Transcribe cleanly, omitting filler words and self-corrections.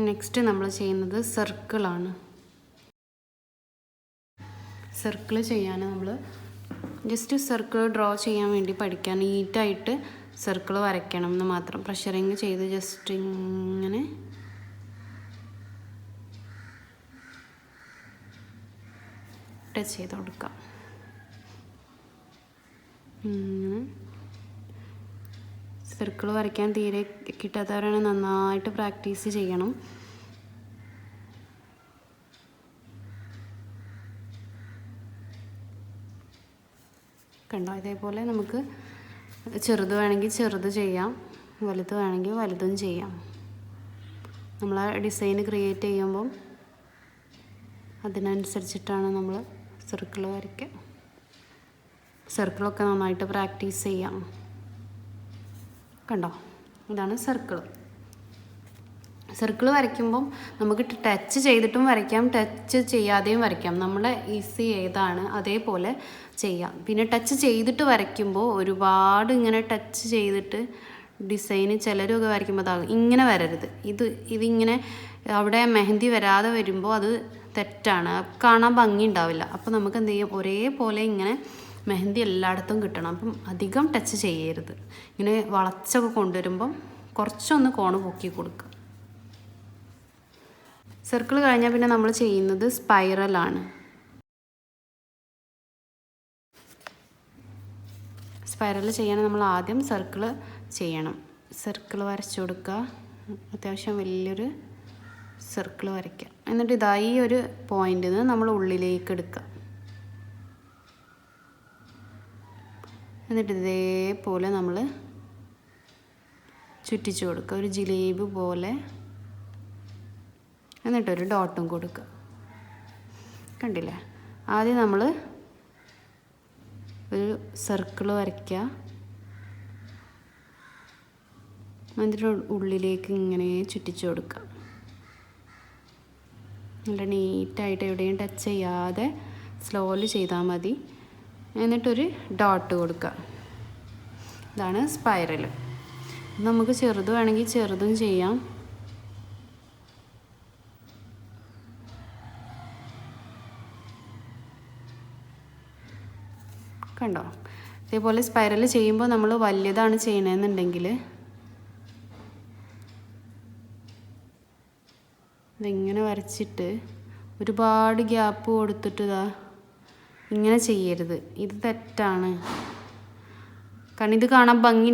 Next നമ്മൾ ചെയ്യുന്നത് സർക്കിളാണ്. Circle ചെയ്യാൻ നമ്മൾ ജസ്റ്റ് സർക്കിൾ ഡ്രോ ചെയ്യാൻ വേണ്ടി പഠിക്കാൻ, നീറ്റായിട്ട് സർക്കിൾ വരയ്ക്കണം എന്ന് മാത്രം. പ്രഷറിങ് ചെയ്ത് ജസ്റ്റ് ഇങ്ങനെ ടച്ച് ചെയ്ത് കൊടുക്കാം. സർക്കിൾ വരയ്ക്കാൻ തീരെ കിട്ടാത്തവരാണ് നന്നായിട്ട് പ്രാക്ടീസ് ചെയ്യണം. കണ്ടോ, ഇതേപോലെ നമുക്ക് ചെറുത് വേണമെങ്കിൽ ചെറുത് ചെയ്യാം, വലുത് വേണമെങ്കിൽ വലുതും ചെയ്യാം. നമ്മൾ ആ ഡിസൈൻ ക്രിയേറ്റ് ചെയ്യുമ്പം അതിനനുസരിച്ചിട്ടാണ് നമ്മൾ സർക്കിൾ വരയ്ക്കുക. സർക്കിളൊക്കെ നന്നായിട്ട് പ്രാക്ടീസ് ചെയ്യാം. കണ്ടോ, ഇതാണ് സർക്കിൾ. സർക്കിൾ വരയ്ക്കുമ്പം നമുക്ക് ടച്ച് ചെയ്തിട്ടും വരയ്ക്കാം, ടച്ച് ചെയ്യാതെയും വരയ്ക്കാം. നമ്മുടെ ഈസി ഏതാണ് അതേപോലെ ചെയ്യാം. പിന്നെ ടച്ച് ചെയ്തിട്ട് വരയ്ക്കുമ്പോൾ ഒരുപാട് ഇങ്ങനെ ടച്ച് ചെയ്തിട്ട് ഡിസൈന് ചിലരൊക്കെ വരയ്ക്കുമ്പോൾ അതാകും. ഇങ്ങനെ വരരുത്. ഇതിങ്ങനെ അവിടെ മെഹന്തി വരാതെ വരുമ്പോൾ അത് തെറ്റാണ്, കാണാൻ ഭംഗി ഉണ്ടാവില്ല. അപ്പോൾ നമുക്ക് എന്ത് ചെയ്യും, ഒരേപോലെ ഇങ്ങനെ മെഹന്തി എല്ലായിടത്തും കിട്ടണം. അപ്പം അധികം ടച്ച് ചെയ്യരുത്. ഇങ്ങനെ വളച്ചൊക്കെ കൊണ്ടുവരുമ്പം കുറച്ചൊന്ന് കോണ് പൊക്കി കൊടുക്കുക. സർക്കിൾ കഴിഞ്ഞാൽ പിന്നെ നമ്മൾ ചെയ്യുന്നത് സ്പൈറലാണ്. സ്പൈറൽ ചെയ്യാൻ നമ്മൾ ആദ്യം സർക്കിൾ ചെയ്യണം. സർക്കിൾ വരച്ചു കൊടുക്കുക. അത്യാവശ്യം വലിയൊരു സർക്കിൾ വരയ്ക്കുക. എന്നിട്ട് ഇതായി ഒരു പോയിന്റിൽ നിന്ന് നമ്മൾ ഉള്ളിലേക്ക് എടുക്കുക. എന്നിട്ട് ഇതേപോലെ നമ്മൾ ചുറ്റിച്ചു കൊടുക്കുക, ഒരു ജിലേബി പോലെ. എന്നിട്ടൊരു ഡോട്ടും കൊടുക്കുക. കണ്ടില്ലേ, ആദ്യം നമ്മൾ ഒരു സർക്കിൾ വരയ്ക്കുക. എന്നിട്ട് ഉള്ളിലേക്ക് ഇങ്ങനെ ചുറ്റിച്ചു കൊടുക്കുക. നല്ല നീറ്റായിട്ട് എവിടെയും ടച്ച് ചെയ്യാതെ സ്ലോലി ചെയ്താൽ മതി. എന്നിട്ടൊരു ഡോട്ട് കൊടുക്കുക. ഇതാണ് സ്പൈറൽ. നമുക്ക് ചെറുത് വേണമെങ്കിൽ ചെറുതും ചെയ്യാം. കണ്ടോ, ഇതേപോലെ സ്പൈറൽ ചെയ്യുമ്പോൾ നമ്മൾ വലിയതാണ് ചെയ്യണമെന്നുണ്ടെങ്കിൽ ഇതിങ്ങനെ വരച്ചിട്ട് ഒരുപാട് ഗ്യാപ്പ് കൊടുത്തിട്ട് ഇങ്ങനെ ചെയ്യരുത്. ഇത് തെറ്റാണ്. കാരണം ഇത് കാണാൻ ഭംഗി